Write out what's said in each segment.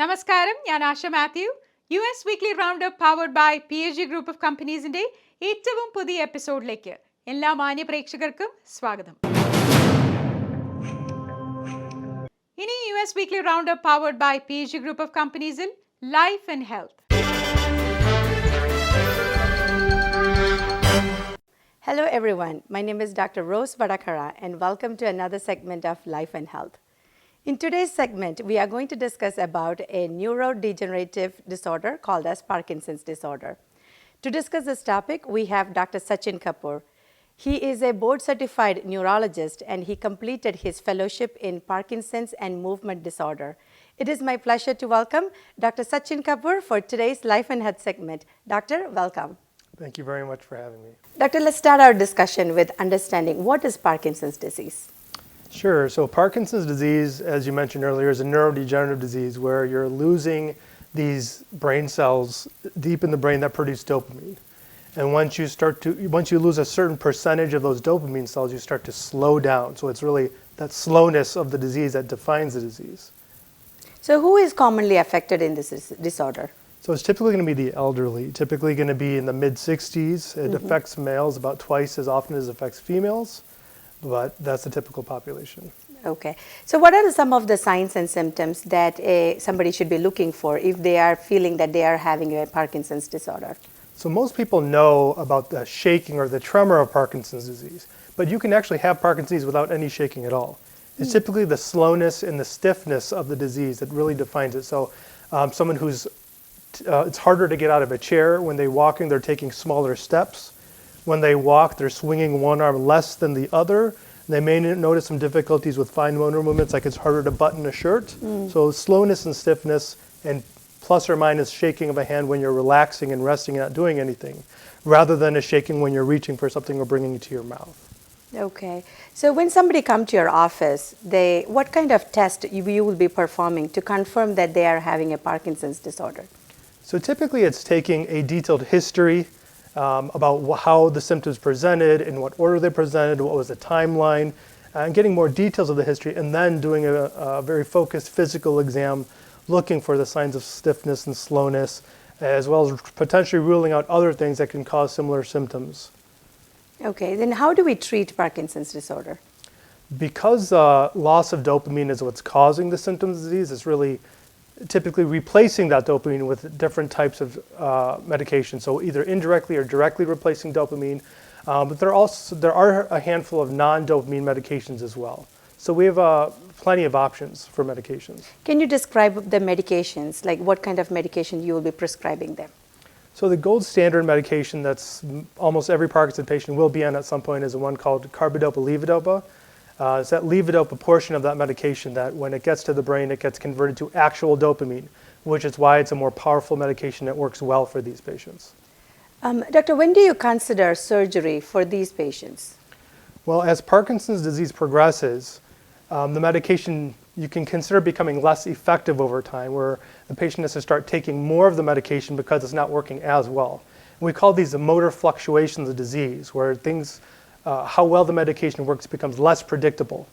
Namaskaram, ഞാൻ Asha Mathew. US Weekly Roundup powered by PHG Group of Companies-ന്റെ ഏറ്റവും പുതിയ എപ്പിസോഡിലേക്ക് എല്ലാ മാന്യ പ്രേക്ഷകർക്കും സ്വാഗതം. ഇനി US Weekly Roundup powered by PHG Group of Companies-ൽ Life and Health. Hello everyone, my name is Dr. Vadakara and welcome to another segment of Life and Health. In today's segment, we are going to discuss about a neurodegenerative disorder called as Parkinson's disorder. To discuss this topic, we have Dr. Sachin Kapoor. He is a board-certified neurologist and he completed his fellowship in Parkinson's and movement disorder. It is my pleasure to welcome Dr. Sachin Kapoor for today's Life and Health segment. Doctor, welcome. Thank you very much for having me. Doctor, let's start our discussion with understanding what is Parkinson's disease. Sure. So Parkinson's disease, as you mentioned earlier, is a neurodegenerative disease where you're losing these brain cells deep in the brain that produce dopamine. And once you lose a certain percentage of those dopamine cells, you start to slow down. So it's really that slowness of the disease that defines the disease. So who is commonly affected in this disorder? So it's typically going to be the elderly, typically going to be in the mid-60s. It affects males about twice as often as it affects females, but that's the typical population. Okay. So what are some of the signs and symptoms that somebody should be looking for if they are feeling that they are having a Parkinson's disorder? So most people know about the shaking or the tremor of Parkinson's disease, but you can actually have Parkinson's disease without any shaking at all. It's typically the slowness and the stiffness of the disease that really defines it. So someone who's it's harder to get out of a chair. When they're walking, they're taking smaller steps. When they walk, they're swinging one arm less than the other. They may notice some difficulties with fine motor movements, like it's harder to button a shirt. So slowness and stiffness and plus or minus shaking of a hand when you're relaxing and resting and not doing anything, rather than a shaking when you're reaching for something or bringing it to your mouth. Okay. So when somebody comes to your office, what kind of test you will be performing to confirm that they are having a Parkinson's disorder? So typically it's taking a detailed history about how the symptoms presented, in what order they presented, what was the timeline, and getting more details of the history, and then doing a very focused physical exam, looking for the signs of stiffness and slowness, as well as potentially ruling out other things that can cause similar symptoms. Okay, then how do we treat Parkinson's disorder? Because loss of dopamine is what's causing the symptoms of the disease, it's really typically replacing that dopamine with different types of medication. So either indirectly or directly replacing dopamine. But there are a handful of non-dopamine medications as well. So we have plenty of options for medications. Can you describe the medications, like what kind of medication you will be prescribing them? So the gold standard medication that's almost every Parkinson patient will be on at some point is the one called carbidopa-levodopa. It's that levodopa portion of that medication that when it gets to the brain, it gets converted to actual dopamine, which is why it's a more powerful medication that works well for these patients. Doctor, when do you consider surgery for these patients? Well, as Parkinson's disease progresses, the medication you can consider becoming less effective over time, where the patient has to start taking more of the medication because it's not working as well. And we call these the motor fluctuations of disease, where how well the medication works becomes less predictable.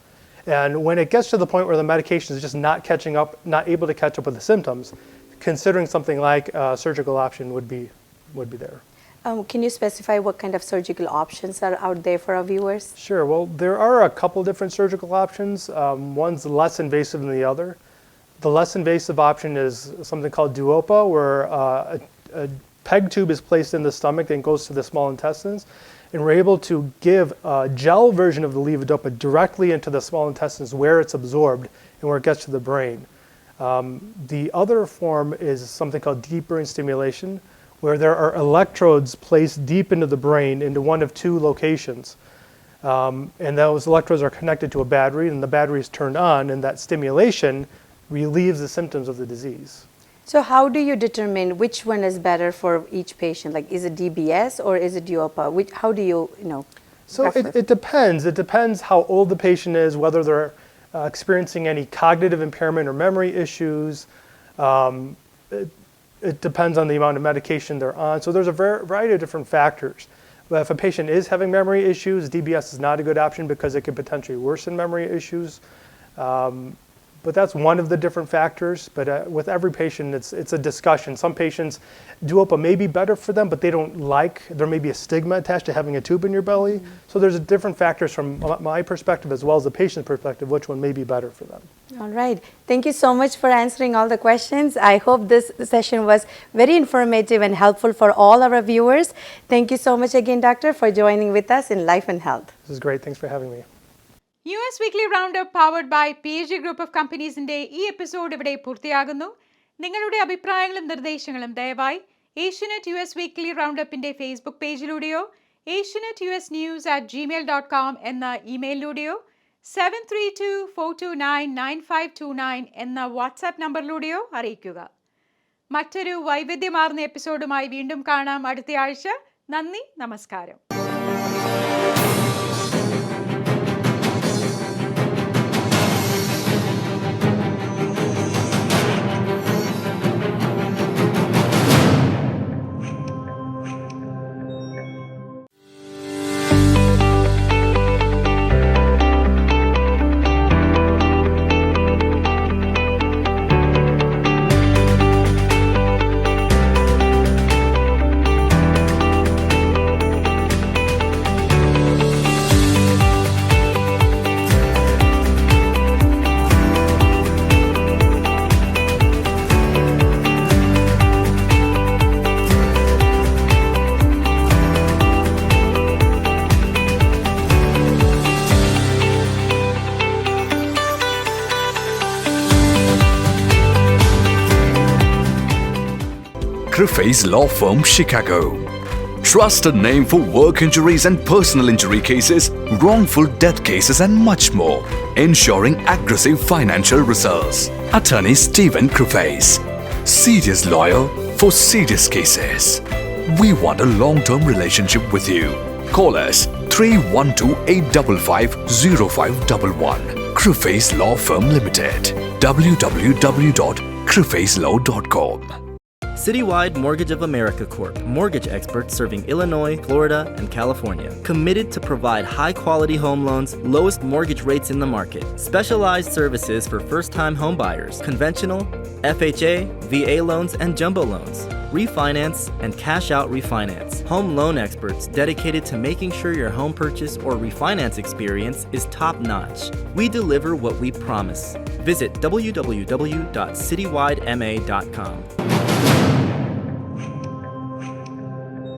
And when it gets to the point where the medication is just not able to catch up with the symptoms, considering something like a surgical option would be there. Can you specify what kind of surgical options are out there for our viewers? Sure. Well, there are a couple different surgical options. One's less invasive than the other. The less invasive option is something called duopa, where a PEG tube is placed in the stomach and goes to the small intestines. And we're able to give a gel version of the levodopa directly into the small intestines where it's absorbed and where it gets to the brain. The other form is something called deep brain stimulation, where there are electrodes placed deep into the brain into one of two locations. And those electrodes are connected to a battery, and the battery is turned on, and that stimulation relieves the symptoms of the disease. So how do you determine which one is better for each patient? Like, is it DBS or is it duopa? How do you know? So it depends. It depends how old the patient is, whether they're experiencing any cognitive impairment or memory issues. It depends on the amount of medication they're on. So there's a variety of different factors. But if a patient is having memory issues, DBS is not a good option because it could potentially worsen memory issues. But that's one of the different factors. But with every patient, it's a discussion. Some patients, Duopa may be better for them, but they don't like, there may be a stigma attached to having a tube in your belly. So there's different factors from my perspective as well as the patient's perspective, which one may be better for them. All right. Thank you so much for answering all the questions. I hope this session was very informative and helpful for all our viewers. Thank you so much again, Doctor, for joining with us in Life and Health. This is great. Thanks for having me. US Weekly Roundup powered by PHG Group of Companies ന്റെ ഈ episode ഇവിടെ പൂർത്തിയാകുന്നു. നിങ്ങളുടെ അഭിപ്രായങ്ങളും നിർദ്ദേശങ്ങളും ദയവായി Asianet US Weekly Roundupന്റെ Facebook പേജിലൂടെയോ asianetusnews@gmail.com എന്ന ഇമെയിലിലൂടെയോ 7324299529 എന്ന വാട്സാപ്പ് നമ്പറിലൂടെയോ അറിയിക്കുക. മറ്റൊരു വൈവിധ്യമാർന്ന എപ്പിസോഡുമായി വീണ്ടും കാണാം അടുത്ത ആഴ്ച. നന്ദി, നമസ്കാരം. Griffey's Law Firm, Chicago. Trusted name for work injuries and personal injury cases, wrongful death cases and much more. Ensuring aggressive financial results. Attorney Stephen Griffey's. Serious lawyer for serious cases. We want a long-term relationship with you. Call us 312-855-0511. Griffey's Law Firm Limited. www.griffeyslaw.com. Citywide Mortgage of America Corp. Mortgage experts serving Illinois, Florida, and California. Committed to provide high-quality home loans, lowest mortgage rates in the market. Specialized services for first-time home buyers. Conventional, FHA, VA loans, and jumbo loans. Refinance and cash-out refinance. Home loan experts dedicated to making sure your home purchase or refinance experience is top-notch. We deliver what we promise. Visit www.citywidema.com.